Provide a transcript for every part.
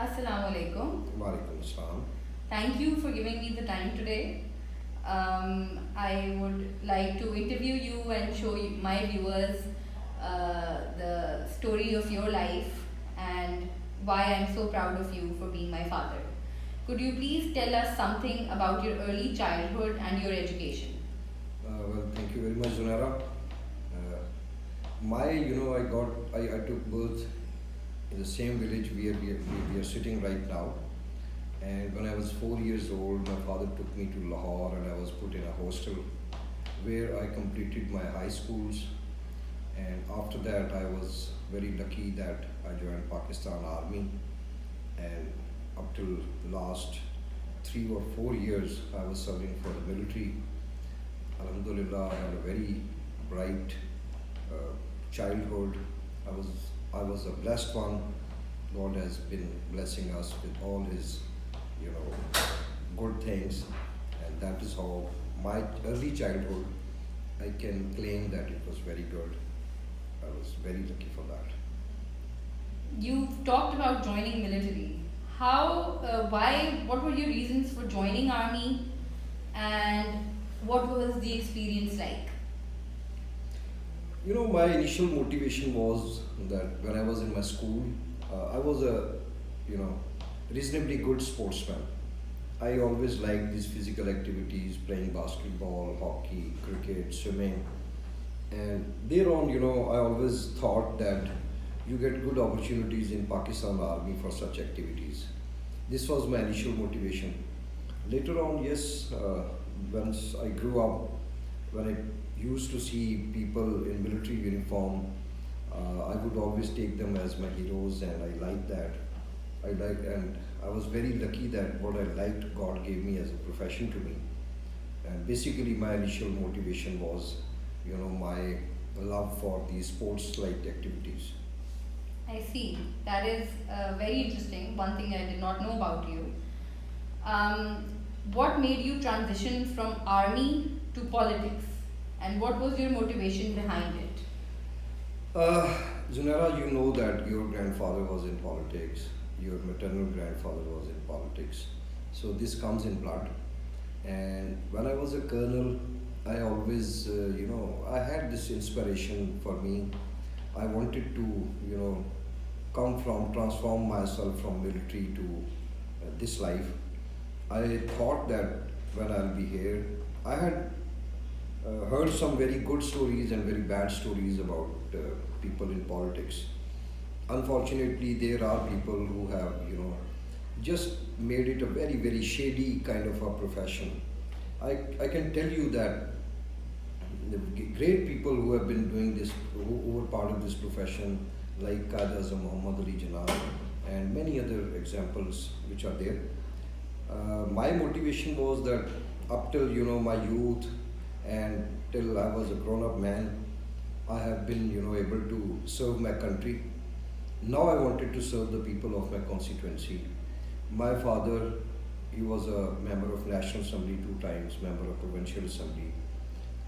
Assalamu alaikum. Walaikum Assalam. Thank you for giving me the time today. I would like to interview you and show my viewers the story of your life and why I'm so proud of you for being my father. Could you please tell us something about your early childhood and your education? Well, thank you very much, Zunara. I took birth in the same village we are sitting right now. And when I was 4 years old, my father took me to Lahore and I was put in a hostel where I completed my high schools. And after that, I was very lucky that I joined Pakistan Army. And up till the last 3 or 4 years, I was serving for the military. Alhamdulillah, I had a very bright uh, childhood. I was I was a blessed one. God has been blessing us with all His, good things, and that is how my early childhood. I can claim that it was very good. I was very lucky for that. You've talked about joining military. What were your reasons for joining army and what was the experience like? My initial motivation was that when I was in my school, I was a, you know, reasonably good sportsman. I always liked these physical activities, playing basketball, hockey, cricket, swimming. And thereon, I always thought that you get good opportunities in Pakistan Army for such activities. This was my initial motivation. Later on, yes, once I grew up, when I used to see people in military uniform, I would always take them as my heroes, and I liked that. And I was very lucky that what I liked, God gave me as a profession to me. And basically, my initial motivation was, my love for these sports-like activities. I see. That is very interesting. One thing I did not know about you. Um, what made you transition from army to politics? And what was your motivation behind it? Uh, Junera, you know that your grandfather was in politics, your maternal grandfather was in politics. So this comes in blood. And when I was a colonel, I always, I had this inspiration for me. I wanted to, transform myself from military to this life. I thought that when I'll be here, I had heard some very good stories and very bad stories about people in politics. Unfortunately, there are people who have, just made it a very, very shady kind of a profession. I can tell you that the great people who have been doing this, who were part of this profession, like Qaid Azam Muhammad Ali Jinnah, and many other examples which are there. My motivation was that up till my youth and till I was a grown-up man, I have been able to serve my country. Now I wanted to serve the people of my constituency. My father, he was a member of National Assembly 2 times, member of Provincial Assembly.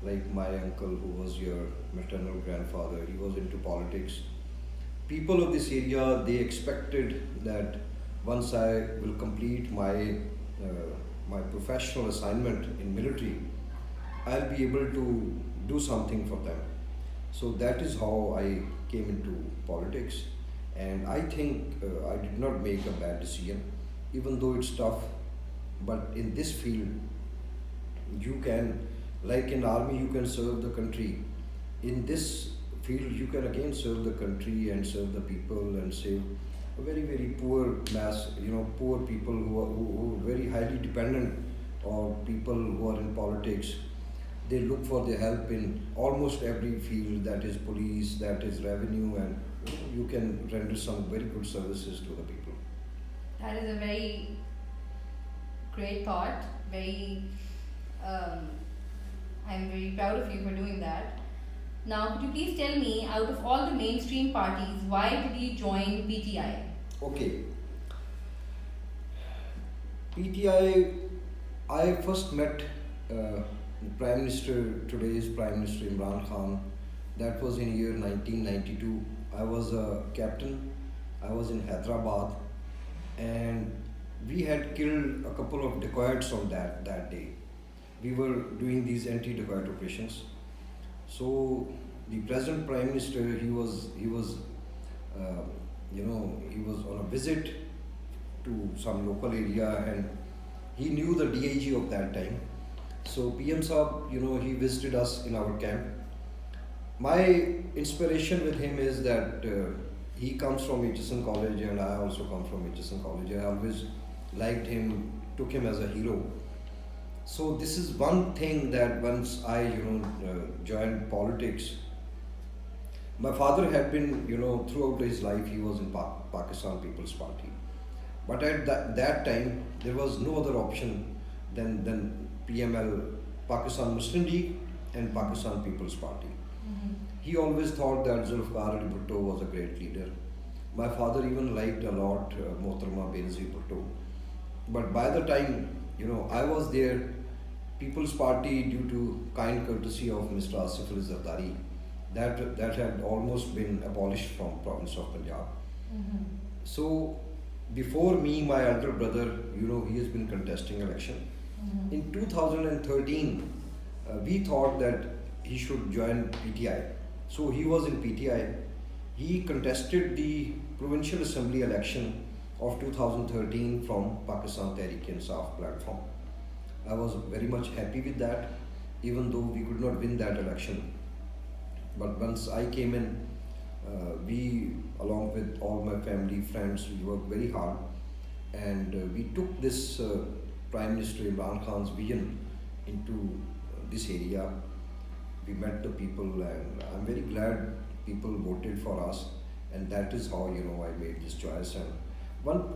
Like my uncle, who was your maternal grandfather, he was into politics. People of this area, they expected that once I will complete my professional assignment in military, I'll be able to do something for them. So that is how I came into politics. And I think I did not make a bad decision, even though it's tough. But in this field, you can, like in army, you can serve the country. In this field, you can again serve the country and serve the people and save a very, very poor mass, poor people who are very highly dependent on people who are in politics. They look for the help in almost every field, that is police, that is revenue, and you can render some very good services to the people. That is a very great thought. Um, I'm very proud of you for doing that. Now, could you please tell me, out of all the mainstream parties, why did you join PTI? Okay, PTI, I first met uh, Prime Minister, today's Prime Minister Imran Khan. That was in year 1992. I was a captain. I was in Hyderabad, and we had killed a couple of dacoits on that day. We were doing these anti-dacoit operations. So the present prime minister, he was uh, he was on a visit to some local area, and he knew the DIG of that time. So PM Saab, he visited us in our camp. My inspiration with him is that he comes from HSN College and I also come from HSN College. I always liked him, took him as a hero. So this is one thing that once I joined politics, my father had been, throughout his life he was in Pakistan People's Party. But at that time, there was no other option than PML, Pakistan Muslim League, and Pakistan People's Party. He always thought that Zulfikar Ali Bhutto was a great leader. My father even liked a lot Mohtarama Benazir Bhutto. But by the time, I was there, People's Party, due to kind courtesy of Mr. Asif Ali Zardari, that had almost been abolished from province of Punjab. So before me, my elder brother, he has been contesting election. In 2013, we thought that he should join PTI. So he was in PTI. He contested the provincial assembly election of 2013 from Pakistan Tehreek-e-Insaf platform. I was very much happy with that, even though we could not win that election. But once I came in, we, along with all my family, friends, we worked very hard, and we took this Prime Minister Imran Khan's vision into this area. We met the people, and I'm very glad people voted for us, and that is how I made this choice. And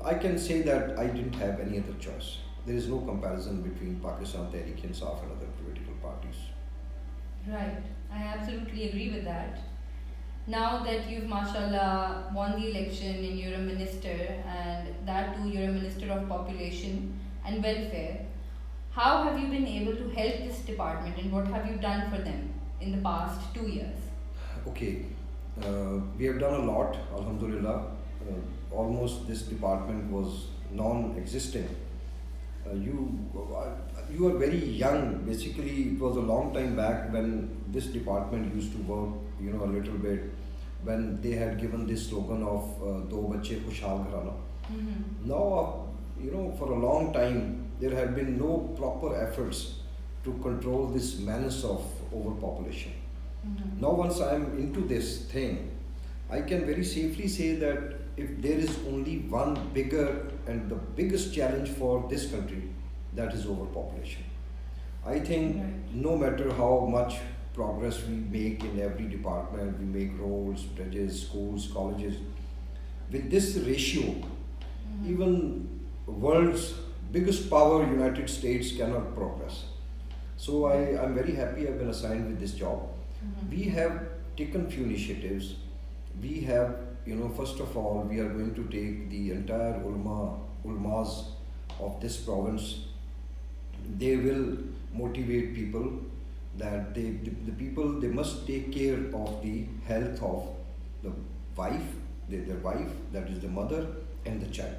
I can say that I didn't have any other choice. There is no comparison between Pakistan Tehreek-e-Insaf and other political parties. Right, I absolutely agree with that. Now that you've, mashallah, won the election and you're a minister, and that too you're a minister of population and welfare, how have you been able to help this department and what have you done for them in the past 2 years? Okay, we have done a lot, Alhamdulillah. Almost this department was non-existent. You are very young. Basically, it was a long time back when this department used to work, a little bit, when they had given this slogan of "Do Bache Khushhal Gharana." Now, for a long time, there have been no proper efforts to control this menace of overpopulation. Now, once I am into this thing, I can very safely say that if there is only one bigger and the biggest challenge for this country, that is overpopulation. I think no matter how much progress we make in every department, we make roads, bridges, schools, colleges, with this ratio, even world's biggest power, United States, cannot progress. So I'm very happy I've been assigned with this job. We have taken few initiatives. We have, first of all, we are going to take the entire ulmas of this province. They will motivate people that the people, they must take care of the health of the wife, their wife, that is the mother, and the child.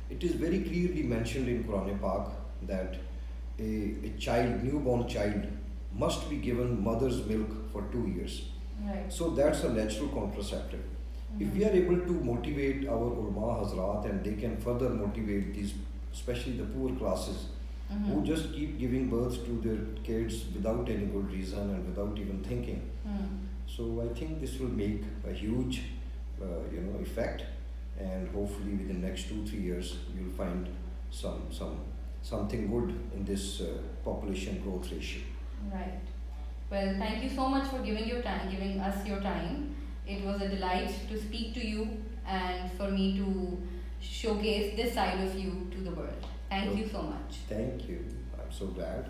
It is very clearly mentioned in Quran Pak that a child, newborn child, must be given mother's milk for 2 years. Right. So that's a natural contraceptive. If we are able to motivate our ulama hazrat, and they can further motivate these, especially the poor classes, who just keep giving birth to their kids without any good reason and without even thinking. So I think this will make a huge, effect, and hopefully within the next 2-3 years you'll find something good in this population growth ratio. Right. Well, thank you so much for giving us your time. It was a delight to speak to you and for me to showcase this side of you to the world. Thank you so much. Thank you. I'm so glad.